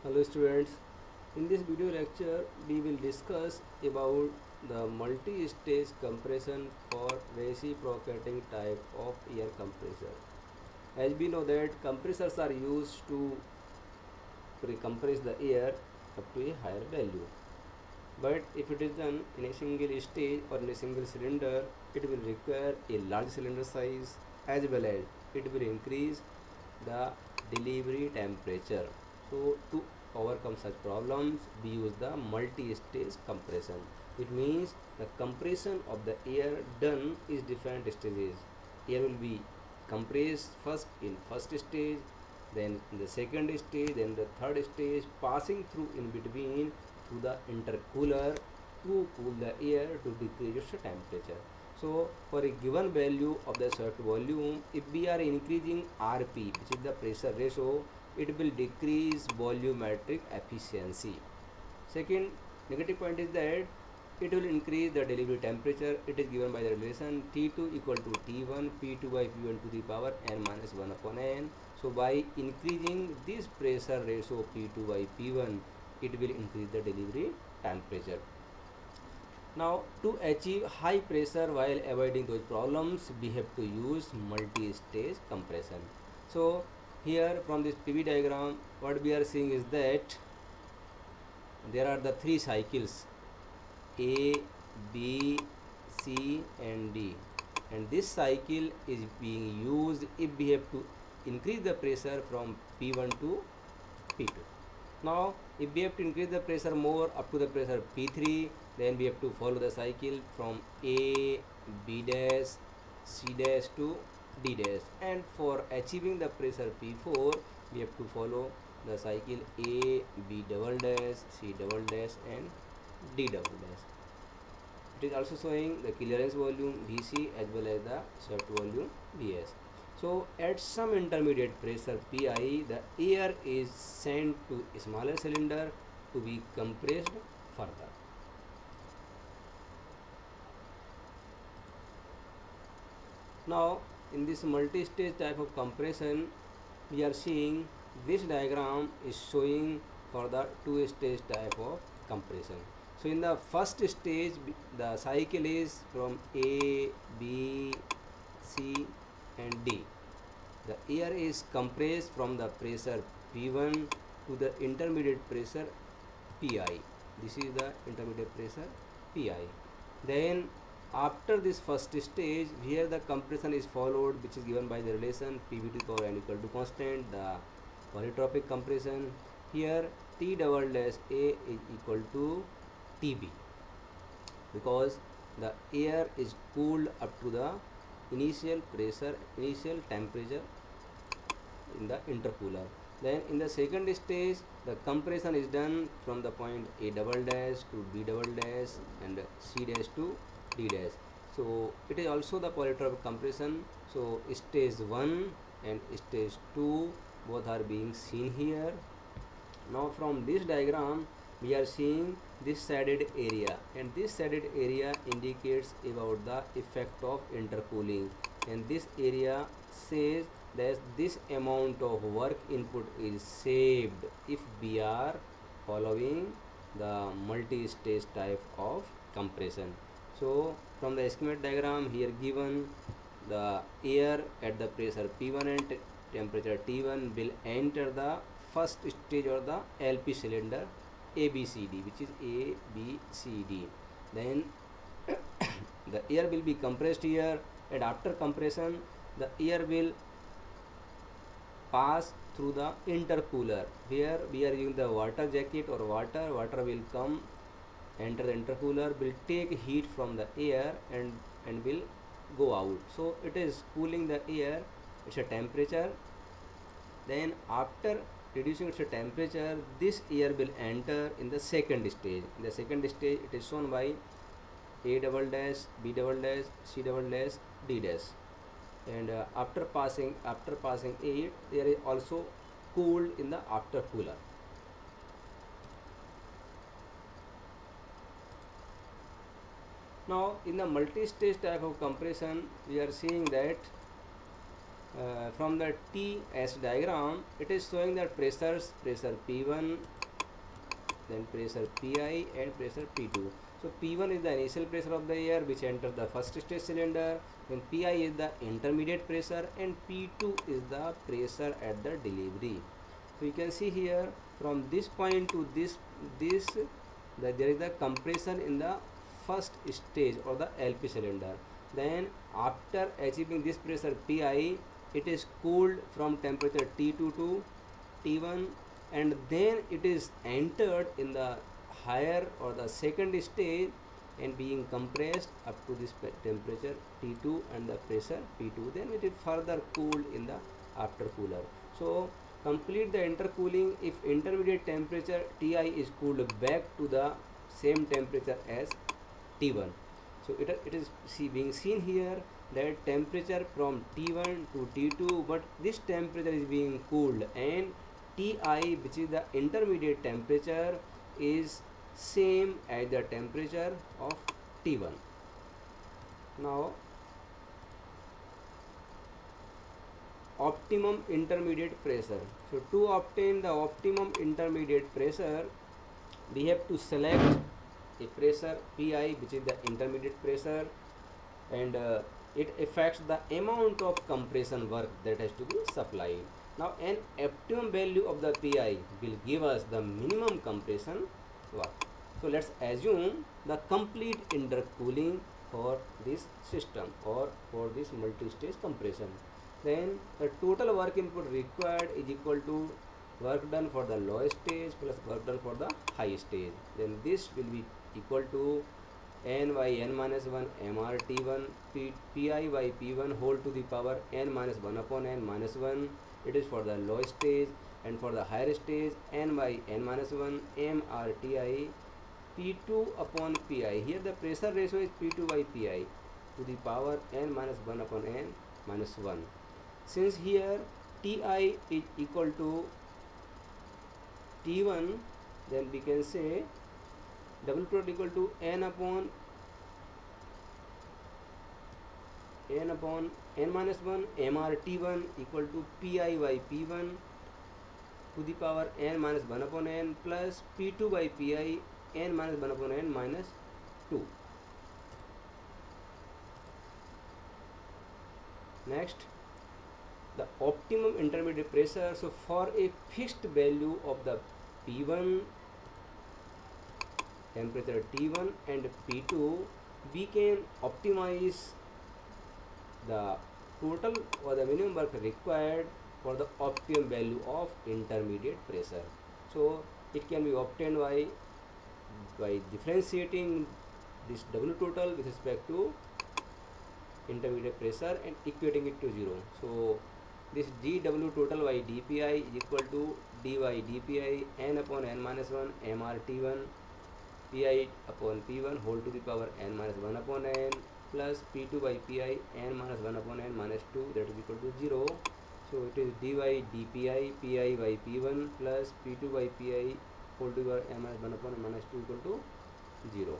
Hello students, in this video lecture we will discuss about the multi-stage compression for reciprocating type of air compressor. As we know that compressors are used to compress the air up to a higher value. But if it is done in a single stage or in a single cylinder, it will require a large cylinder size as well as it will increase the delivery temperature. So to overcome such problems, we use the multi-stage compression. It means the compression of the air done is different stages. Air will be compressed first in first stage, then in the second stage, then the third stage, passing through in between through the intercooler to cool the air to decrease its temperature. So for a given value of the certain volume, if we are increasing RP, which is the pressure ratio, it will decrease volumetric efficiency. Second negative point is that it will increase the delivery temperature. It is given by the relation T2 equal to T1 P2 by P1 to the power n minus 1 upon n. So by increasing this pressure ratio P2 by P1, it will increase the delivery temperature. Now to achieve high pressure while avoiding those problems, we have to use multi-stage compression. So here from this PV diagram, what we are seeing is that there are the three cycles A, B, C and D, and this cycle is being used if we have to increase the pressure from P1 to P2. Now if we have to increase the pressure more up to the pressure P3, then we have to follow the cycle from A, B dash, C dash to D dash, and for achieving the pressure P4, we have to follow the cycle A, B double dash, C double dash and D double dash. It is also showing the clearance volume Vc as well as the swept volume Vs. So at some intermediate pressure Pi, the air is sent to a smaller cylinder to be compressed further. Now in this multi-stage type of compression, we are seeing this diagram is showing for the two-stage type of compression. So in the first stage, the cycle is from A, B, C and D. The air is compressed from the pressure P1 to the intermediate pressure Pi. This is the intermediate pressure Pi. Then after this first stage, here the compression is followed, which is given by the relation Pv to the power n equal to constant, the polytropic compression. Here T double dash A is equal to Tb, because the air is cooled up to the initial pressure, initial temperature in the intercooler. Then in the second stage, the compression is done from the point A double dash to B double dash and C dash to D dash. So it is also the polytropic compression. So stage 1 and stage 2 both are being seen here. Now from this diagram, we are seeing this shaded area, and this shaded area indicates about the effect of intercooling, and this area says that this amount of work input is saved if we are following the multi-stage type of compression. So from the schematic diagram here given, the air at the pressure P1 and temperature T1 will enter the first stage or the LP cylinder ABCD, which is ABCD. Then the air will be compressed here, and after compression the air will pass through the intercooler. Here we are using the water jacket or water will come, enter the intercooler, will take heat from the air and will go out. So it is cooling the air, it's a temperature. Then after reducing its temperature, this air will enter in the second stage. In the second stage, it is shown by A double dash, B double dash, C double dash, D dash. And after passing A, there is also cooled in the after cooler. Now in the multi-stage type of compression, we are seeing that from the TS diagram, it is showing that pressure P1 then pressure Pi and pressure P2. So P1 is the initial pressure of the air which enters the first stage cylinder, then Pi is the intermediate pressure, and P2 is the pressure at the delivery. So you can see here from this point to this that there is the compression in the first stage or the LP cylinder. Then after achieving this pressure Pi, it is cooled from temperature T2 to T1, and then it is entered in the higher or the second stage and being compressed up to this temperature T2 and the pressure P2. Then it is further cooled in the after cooler. So complete the intercooling if intermediate temperature Ti is cooled back to the same temperature as T1. So it is being seen here that temperature from T1 to T2, but this temperature is being cooled, and Ti, which is the intermediate temperature, is same as the temperature of T1. Now optimum intermediate pressure. So to obtain the optimum intermediate pressure, we have to select a pressure Pi, which is the intermediate pressure, and it affects the amount of compression work that has to be supplied. Now an optimum value of the Pi will give us the minimum compression work. So let's assume the complete intercooling for this system or for this multi-stage compression. Then the total work input required is equal to work done for the low stage plus work done for the high stage. Then this will be equal to n by n minus 1 mrt1 Pi by P1 whole to the power n minus 1 upon n minus 1. It is for the low stage, and for the higher stage n by n minus 1 mrti P2 upon Pi. Here the pressure ratio is P2 by Pi to the power n minus 1 upon n minus 1. Since here Ti is equal to T1, then we can say W total equal to n upon n minus 1 mrt1 equal to Pi by P1 to the power n minus 1 upon n plus P2 by Pi n minus 1 upon n minus 2. Next, the optimum intermediate pressure. So for a fixed value of the P1, temperature T1 and P2, we can optimize the total or the minimum work required for the optimum value of intermediate pressure. So it can be obtained by differentiating this W total with respect to intermediate pressure and equating it to 0. So this dW total by dPi is equal to dy dPi n upon n minus 1 mrt1 Pi upon P1 whole to the power n minus 1 upon n plus P2 by Pi n minus 1 upon n minus 2, that is equal to 0. So it is dy dPi Pi by P1 plus P2 by Pi whole to the power n minus 1 upon n minus 2 equal to 0.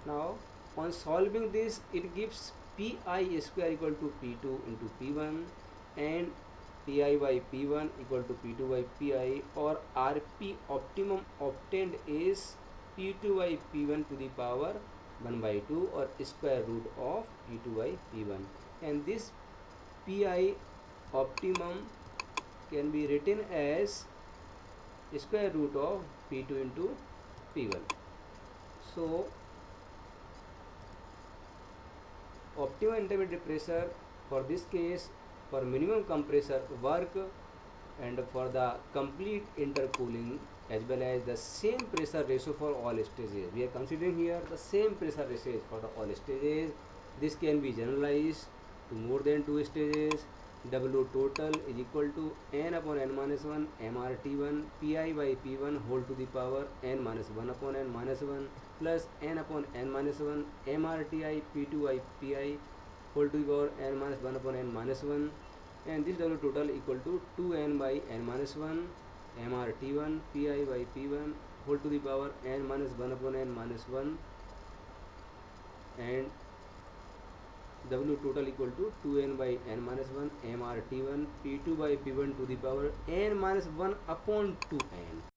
Now on solving this, it gives Pi square equal to P2 into P1 and Pi by P1 equal to P2 by Pi, or Rp optimum obtained is P2 by P1 to the power 1 by 2 or square root of P2 by P1, and this Pi optimum can be written as square root of P2 into P1. So optimum intermediate pressure for this case, for minimum compressor work and for the complete intercooling, as well as the same pressure ratio for all stages. We are considering here the same pressure ratio for the all stages. This can be generalized to more than 2 stages. W total is equal to n upon n minus 1 mrt1 Pi by P1 whole to the power n minus 1 upon n minus 1 plus n upon n minus 1 mrti P2 by Pi whole to the power n minus 1 upon n minus 1, and this W total equal to 2n by n minus 1 mrt1 Pi by P1 whole to the power n minus 1 upon n minus 1, and W total equal to 2n by n minus 1 mrt1 P2 by P1 to the power n minus 1 upon 2n.